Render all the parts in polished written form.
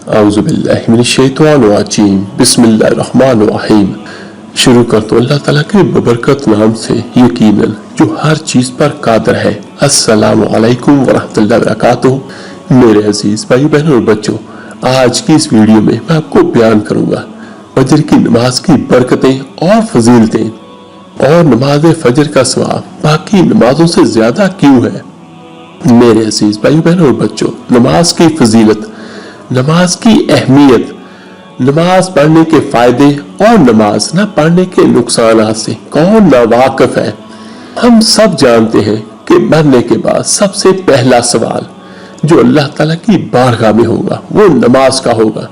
औज़ुबिल्लाहि मिनश्शैतानिर्रजीम बिस्मिल्लाहिर्रहमानिर्रहीम। शुरू करता हूं अल्लाह ताला के बबरकत नाम से, यकीनन जो हर चीज पर कादिर है। अस्सलामु अलैकुम वरहमतुल्लाहि वबरकातुहू। मेरे अजीज भाई बहनों और बच्चों, आज की इस वीडियो में मैं आपको बयान करूंगा फजर की नमाज की बरकतें और फजीलतें, और नमाज फजर का सवाब बाकी नमाजों से ज्यादा क्यों है। मेरे अजीज भाई बहनों और बच्चों, नमाज की फजीलत, नमाज की अहमियत, नमाज पढ़ने के फायदे और नमाज न पढ़ने के नुकसान से कौन नावाकिफ है। हम सब जानते हैं कि मरने के बाद सबसे पहला सवाल जो अल्लाह ताला की बारगाह में होगा वो नमाज का होगा।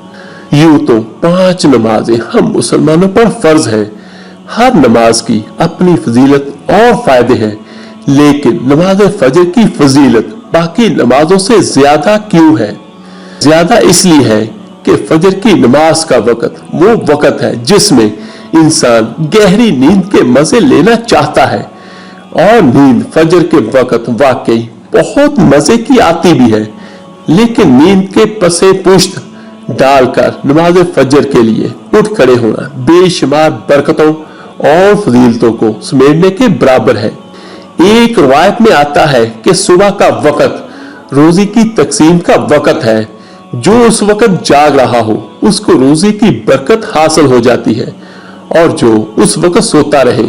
यूं तो 5 नमाजें हम मुसलमानों पर फर्ज हैं। हर नमाज की अपनी फजीलत और फायदे हैं, लेकिन नमाज फजर की फजीलत बाकी नमाजों से ज्यादा क्यों है। ज्यादा इसलिए है कि फजर की नमाज का वक्त वो वक्त है जिसमें इंसान गहरी नींद के मजे लेना चाहता है, और नींद फजर के वक्त वाकई बहुत मजे की आती भी है। लेकिन नींद के पसे पुश्त डालकर नमाज फजर के लिए उठ खड़े होना बेशुमार बरकतों और फजीलतों को समेटने के बराबर है। एक रवायत में आता है कि सुबह का वक्त रोजी की तकसीम का वक्त है। जो उस वक्त जाग रहा हो उसको रोजी की बरकत हासिल हो जाती है, और जो उस वक्त सोता रहे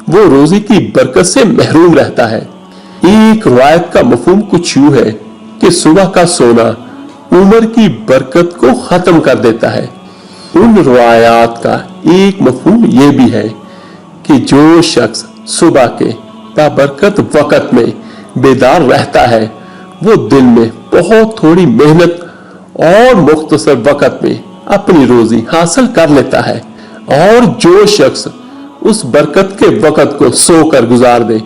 वो रोजी की बरकत से महरूम रहता है। एक रवायत का मफहूम कुछ यूं है कि सुबह का सोना उम्र की बरकत को खत्म कर देता है। उन रवायात का एक मफहूम ये भी है कि जो शख्स सुबह के बाबरकत वक्त में बेदार रहता है वो दिन में बहुत थोड़ी मेहनत और मुख्तसर वक्त में अपनी रोजी हासिल कर लेता है, और जो शख्स उस बरकत के वक्त को सोकर गुजार दे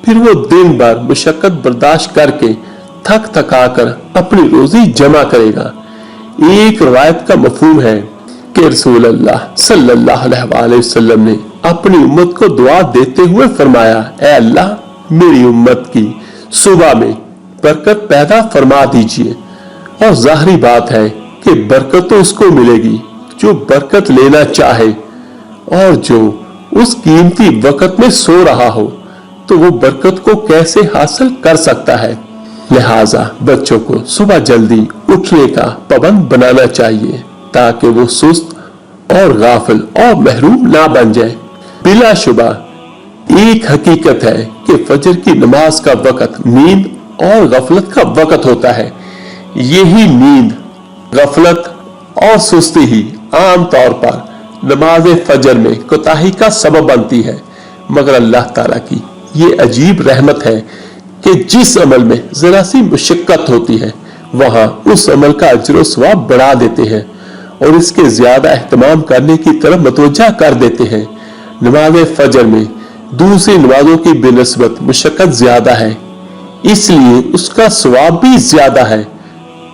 फिर वो दिन भर मुशक्कत बर्दाश्त करके थक थका कर अपनी रोजी जमा करेगा। एक रवायत का मफहूम है कि रसूल अल्लाह सल्लल्लाहु अलैहि वसल्लम ने अपनी उम्मत को दुआ देते हुए फरमाया, ऐ अल्लाह मेरी उम्मत की सुबह में बरकत पैदा फरमा दीजिए। और जाहिरी बात है कि बरकत तो उसको मिलेगी जो बरकत लेना चाहे, और जो उस कीमती वक्त में सो रहा हो तो वो बरकत को कैसे हासिल कर सकता है। लिहाजा बच्चों को सुबह जल्दी उठने का पाबंद बनाना चाहिए ताकि वो सुस्त और गाफिल और महरूम ना बन जाए। बिलाशुबा एक हकीकत है कि फजर की नमाज का वक्त नींद और गफलत का वक्त होता है। यही नींद, गफलत और सुस्ती ही आम तौर पर नमाज फजर में कोताही का सबब बनती है। मगर अल्लाह ताला की ये अजीब रहमत है कि जिस अमल में जरा सी मुशक्कत होती है वहां उस अमल का अजर सवाब बढ़ा देते हैं और इसके ज्यादा एहतमाम करने की तरफ मतवज्जा कर देते हैं। नमाज फजर में दूसरी नमाजों की बेनिस्बत मुशक्कत ज्यादा है, इसलिए उसका सवाब भी ज्यादा है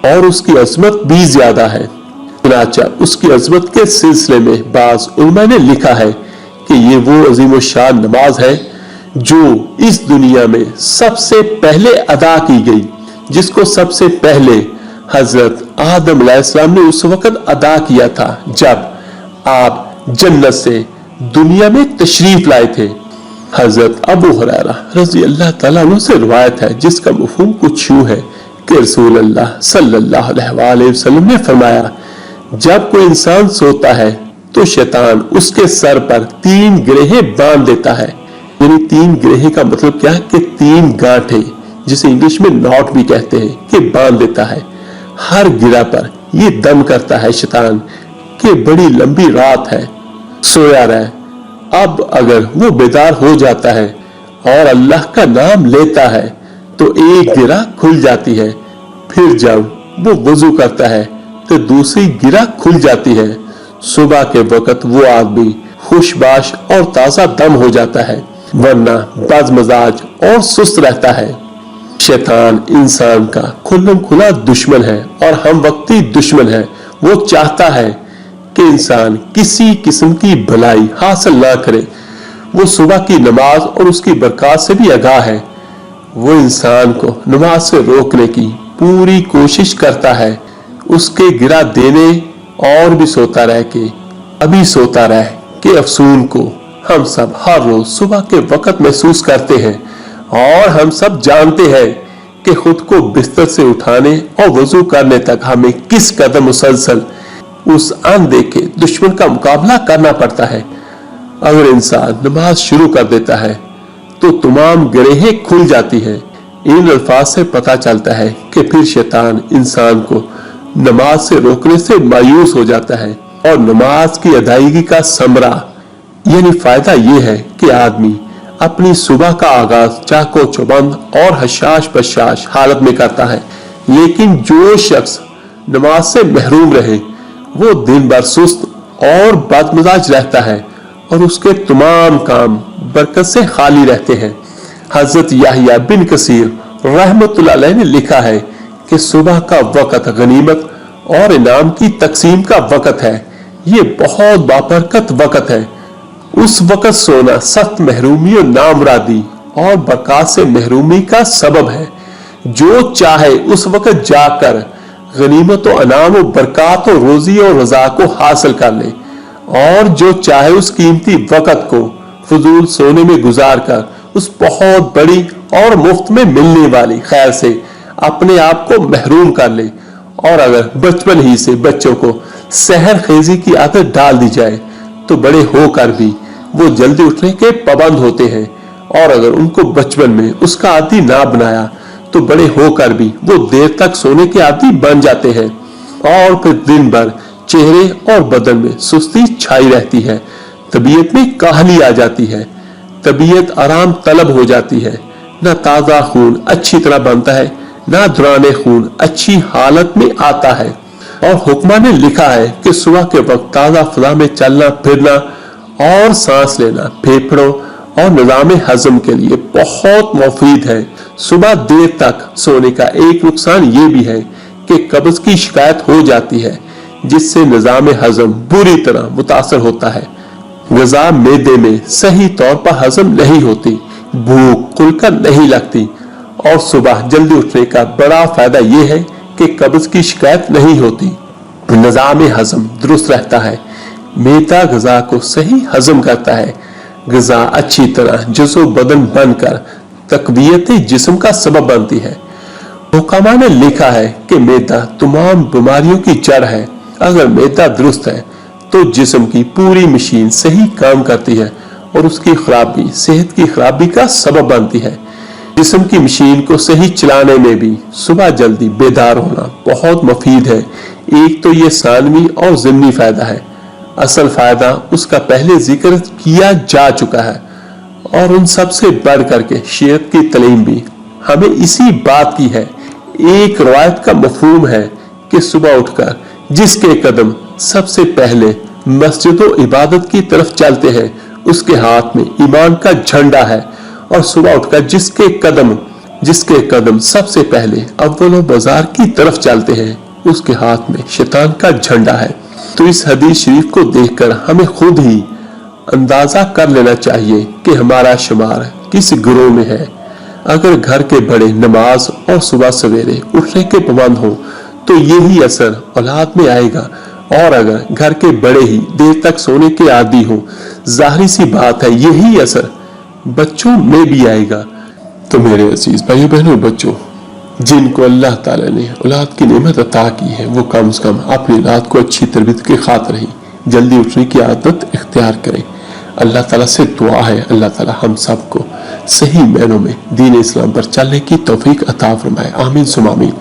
और उसकी अजमत भी ज्यादा है। चुनांचे उसकी अजमत के सिलसिले में बाज उलमा ने लिखा है कि ये वो अजीम शान नमाज है जो इस दुनिया में सबसे पहले अदा की गई, जिसको सबसे पहले हजरत आदम अलैहिस्सलाम ने उस वक्त अदा किया था जब आप जन्नत से दुनिया में तशरीफ लाए थे। हजरत अबू हुरैरा रज़ी अल्लाह ताला अन्हु से रिवायत है जिसका मफहूम कुछ यूं है कि रसूल अल्लाह सल्लल्लाहु अलैहि वसल्लम ने फरमाया, जब कोई इंसान सोता है तो शैतान उसके सर पर 3 गिरहें बांध देता है। यानी 3 गिरहें का मतलब क्या है कि 3 गांठें, जिसे इंग्लिश में नॉट भी कहते हैं, कि बांध देता है। हर गिरा पर ये दम करता है शैतान कि बड़ी लंबी रात है, सोया रहे। अब अगर वो बेदार हो जाता है और अल्लाह का नाम लेता है तो एक गिरा खुल जाती है, फिर जब वो वुजू करता है तो दूसरी गिरा खुल जाती है। सुबह के वक्त वो आदमी खुशबाश और ताजा दम हो जाता है, वरना बदमजाज और सुस्त रहता है। शैतान इंसान का खुल्लम खुला दुश्मन है और हम वक्ती दुश्मन है। वो चाहता है कि इंसान किसी किस्म की भलाई हासिल ना करे। वो सुबह की नमाज और उसकी बरकत से भी आगाह है। वो इंसान को नमाज से रोकने की पूरी कोशिश करता है, उसके गिरा देने और भी सोता रह के अभी सोता रह के अफसून को हम सब हर रोज सुबह के वक्त महसूस करते हैं और हम सब जानते हैं कि खुद को बिस्तर से उठाने और वजू करने तक हमें किस कदर मुसलसल उस अनदेखे दुश्मन का मुकाबला करना पड़ता है। अगर इंसान नमाज शुरू कर देता है तो तमाम गिरहें खुल जाती है। इन अल्फाज से पता चलता है कि फिर शैतान इंसान को नमाज से रोकने से मायूस हो जाता है और नमाज की अदायगी का समरा यानी फायदा यह है कि आदमी अपनी सुबह का आगाज चाको चौबंद और हशाश बशाश हालत में करता है। लेकिन जो शख्स नमाज से महरूम रहे वो दिन भर सुस्त और बदमिजाज रहता है और उसके तमाम काम बरकत से खाली रहते हैं। हजरत याहिया बिन कसीर रहमतुल्लाह अलैह ने लिखा है कि सुबह का वक़्त गनीमत और इनाम की तकसीम का वक़्त है। ये बहुत बाबरकत वक़्त है। उस वक़्त सोना सख्त महरूमी और नामुरादी और बरकत से महरूमी का सबब है। जो चाहे उस वक़्त जाकर गनीमत और अनाम और बरकत और रोजी और रजा को हासिल कर ले और जो चाहे उस कीमती वक़्त को फजूल सोने में गुजार कर उस बहुत बड़ी और मुफ्त में मिलने वाली खैर से अपने आप को महरूम कर ले। और अगर बचपन ही से बच्चों को सहर खेजी की आदत डाल दी जाए तो बड़े होकर भी वो जल्दी उठने के पाबंद होते हैं और अगर उनको बचपन में उसका आदी ना बनाया तो बड़े होकर भी वो देर तक सोने के आदी बन जाते हैं और फिर दिन भर चेहरे और बदन में सुस्ती छाई रहती है। तबीयत में काहली आ जाती है, तबीयत आराम तलब हो जाती है। ना ताजा खून अच्छी तरह बनता है ना दौरान खून अच्छी हालत में आता है। और हुक्मा ने लिखा है कि सुबह के वक्त ताजा फजा में चलना फिरना और सांस लेना फेफड़ों और निजाम हजम के लिए बहुत मुफीद है। सुबह देर तक सोने का एक नुकसान ये भी है कि कब्ज की शिकायत हो जाती है जिससे निजाम हजम बुरी तरह मुतासर होता है। ग़िज़ा मैदे में सही तौर पर हजम नहीं होती, भूख खुलकर नहीं लगती और सुबह जल्दी उठने का बड़ा फायदा यह है कि कब्ज की शिकायत नहीं होती। निजाम हजम दुरुस्त रहता है। मैदा ग़िज़ा को सही हजम करता है। ग़िज़ा अच्छी तरह जुज़्व बदन बनकर तक़वियत जिस्म का सबब बनती है। हुक्मा ने लिखा है कि मैदा तमाम बीमारियों की जड़ है। अगर मैदा दुरुस्त है तो जिस्म की पूरी मशीन सही काम करती है और उसकी खराबी सेहत की खराबी का सबब बनती है। जिस्म की मशीन को सही चलाने में भी सुबह जल्दी बेदार होना बहुत मुफीद है। एक तो ये सानवी और ज़िमनी फायदा है। असल फायदा उसका पहले जिक्र किया जा चुका है और उन सब से बढ़ करके शरीयत की तालीम भी हमें इसी बात की है। एक रवायत का मफहूम है कि सुबह उठकर जिसके कदम सबसे पहले मस्जिद और इबादत की तरफ चलते हैं उसके हाथ में ईमान का झंडा है और सुबह उठकर जिसके कदम सबसे पहले अव्वल बाजार की तरफ चलते हैं उसके हाथ में शैतान का झंडा है। तो इस हदीस शरीफ को देखकर हमें खुद ही अंदाजा कर लेना चाहिए कि हमारा शुमार किस गिरोह में है। अगर घर के बड़े नमाज और सुबह सवेरे उठने के पाबंद हो तो यही असर औलाद में आएगा और अगर घर के बड़े ही देर तक सोने के आदी हो जाहिर सी बात है यही असर बच्चों में भी आएगा। तो मेरे अजीज भाइयों बहनों बच्चों जिनको अल्लाह ताला ने औलाद की नेमत अता की है वो कम से कम अपनी औलाद को अच्छी तरबियत की खातिर ही जल्दी उठने की आदत इख्तियार करें। अल्लाह ताला से दुआ है अल्लाह ताला हम सबको सही मायनों में दीन इस्लाम पर चलने की तौफीक अता फरमाए। आमीन सुम आमीन।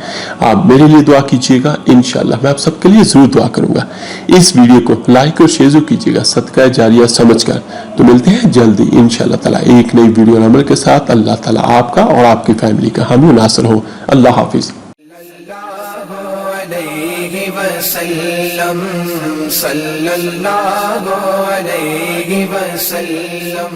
आप मेरे लिए दुआ कीजिएगा, इंशाअल्लाह मैं आप सबके लिए जरूर दुआ करूंगा। इस वीडियो को लाइक और शेयर कीजिएगा सदका जारिया समझकर। तो मिलते हैं जल्दी इंशाअल्लाह ताला एक नई वीडियो अमल के साथ। अल्लाह ताला आपका और आपकी फैमिली का हामी नासर हो। अल्लाह हाफिज। सल्लल्लाहु अलैहि वसल्लम।